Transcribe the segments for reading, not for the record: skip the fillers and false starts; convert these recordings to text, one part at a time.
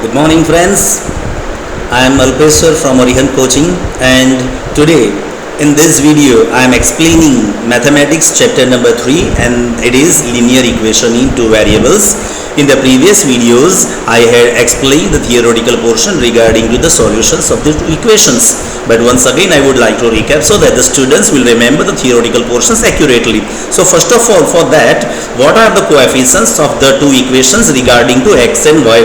Good morning, friends. I am Alpeswar from Orihan Coaching, and today in this video I am explaining mathematics chapter number 3, and it is linear equation in two variables. In the previous videos I had explained the theoretical portion regarding to the solutions of the two equations, but once again I would like to recap so that the students will remember the theoretical portions accurately. So first of all, for that, what are the coefficients of the two equations regarding to x and y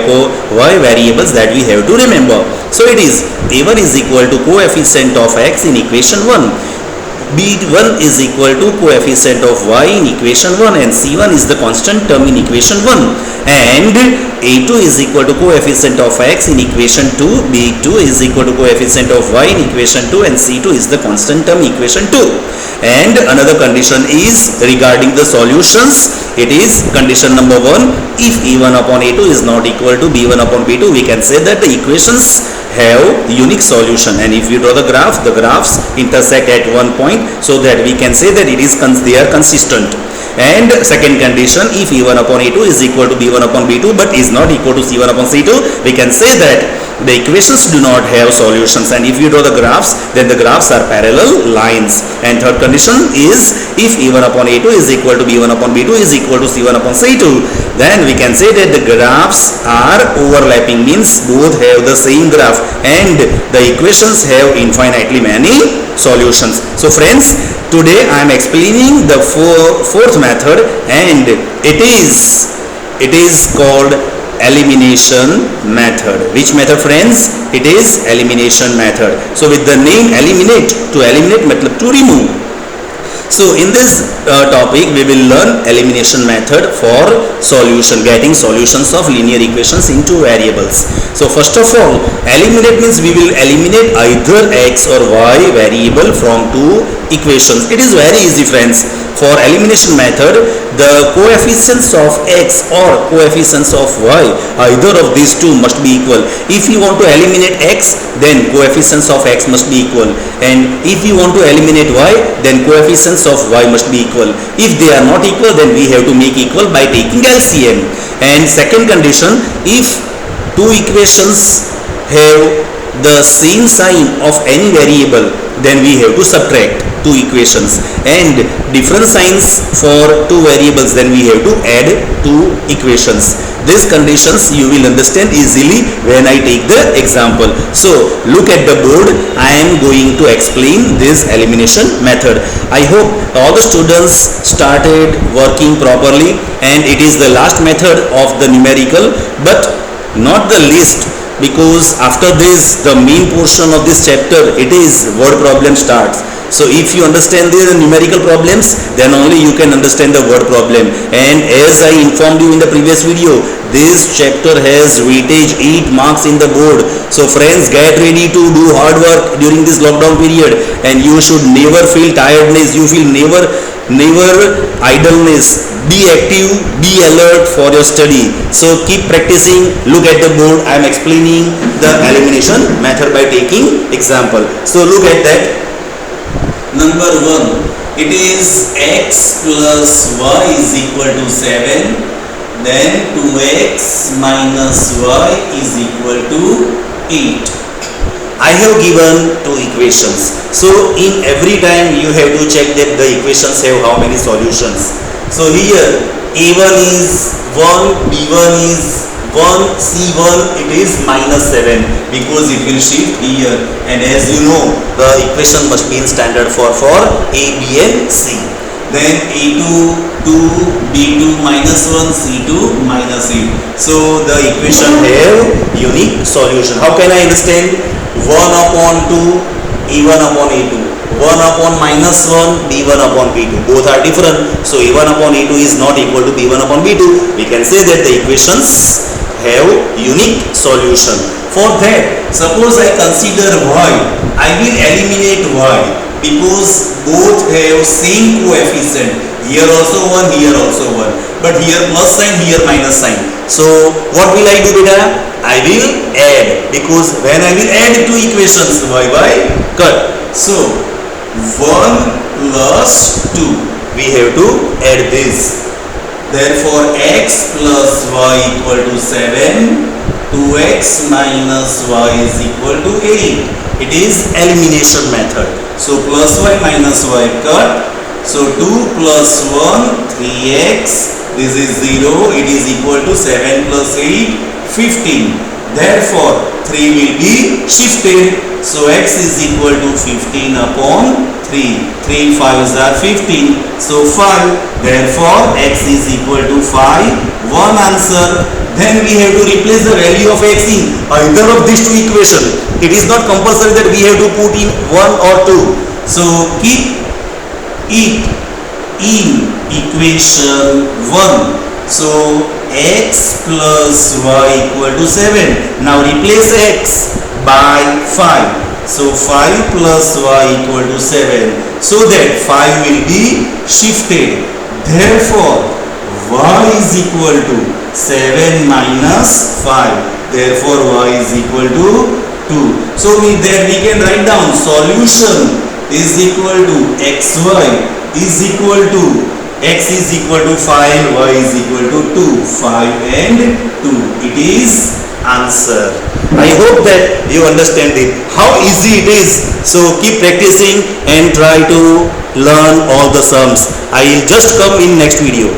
variables that we have to remember? So it is a1 is equal to coefficient of x in equation 1, b1 is equal to coefficient of y in equation 1, and c1 is the constant term in equation 1, and a2 is equal to coefficient of x in equation 2, b2 is equal to coefficient of y in equation 2, and c2 is the constant term in equation 2. And another condition is regarding the solutions. It is condition number 1. If a1 upon a2 is not equal to b1 upon b2, we can say that the equations have unique solution, and if you draw the graphs intersect at one point, so that we can say that they are consistent. And second condition, if e1 upon a2 is equal to b1 upon b2 but is not equal to c1 upon c2, we can say that the equations do not have solutions, and if you draw the graphs, then the graphs are parallel lines. And third condition is, if e1 upon a2 is equal to b1 upon b2 is equal to c1 upon c2, then we can say that the graphs are overlapping, means both have the same graph, and the equations have infinitely many solutions. So friends, today I am explaining the fourth method, and it is called elimination method. Which method, friends? It is elimination method. So with the name eliminate, to eliminate matlab to remove. So in this topic we will learn elimination method for getting solutions of linear equations into variables. So first of all, eliminate means we will eliminate either x or y variable from two equations. It is very easy, friends. For elimination method, the coefficients of x or coefficients of y, either of these two must be equal. If you want to eliminate x, then coefficients of x must be equal, and if you want to eliminate y, then coefficients of y must be equal. If they are not equal, then we have to make equal by taking LCM. And second condition, if two equations have the same sign of any variable, then we have to subtract two equations, and different signs for two variables, then we have to add two equations. These conditions you will understand easily when I take the example. So look at the board. I am going to explain this elimination method. I hope all the students started working properly, and it is the last method of the numerical, but not the least, because after this the main portion of this chapter, it is word problem starts. So if you understand the numerical problems, then only you can understand the word problem. And as I informed you in the previous video, this chapter has weightage 8 marks in the board. So friends, get ready to do hard work during this lockdown period, and you should never feel tiredness, you feel never idleness. Be active, be alert for your study. So keep practicing. Look at the board. I am explaining the elimination method by taking example. So look at that. Number 1, it is x plus y is equal to 7, then 2x minus y is equal to 8. I have given two equations. So in every time you have to check that the equations have how many solutions. So here a1 is 1, b1 is 1, c1 it is minus 7, because it will shift here, and as you know the equation must be in standard form for a, b and c. Then a2 2, b2 minus 1, c2 minus 8. So the equation have unique solution. How can I understand? 1 upon 2, a1 upon a2, 1 upon minus 1, b1 upon b2. Both are different. So a1 upon a2 is not equal to b1 upon b2. We can say that the equations have unique solution. For that, suppose I consider y, I will eliminate y, because both have same coefficient. Here also 1, here also 1. But here plus sign, here minus sign. So what will I do, beta? I will add, because when I will add two equations, y by cut. So 1 plus 2, we have to add this. Therefore x plus y equal to 7 2x minus y is equal to 8. It is elimination method. So plus y minus y cut. So 2 plus 1, 3x. This is 0. It is equal to 7 plus 8, 15. Therefore 3 will be shifted. So x is equal to 15 upon 3. 3 5s are 15. So 5. Therefore x is equal to 5. One answer. Then we have to replace the value of x in either of these two equations. It is not compulsory that we have to put in 1 or 2. So keep it in equation 1. So x plus y equal to 7. Now replace x by 5. So 5 plus y equal to 7. So that 5 will be shifted. Therefore y is equal to 7 minus 5. Therefore y is equal to 2. So we can write down solution is equal to xy is equal to x is equal to 5, y is equal to 2. 5 and 2. It is answer. I hope that you understand it. How easy it is. So keep practicing and try to learn all the sums. I will just come in next video.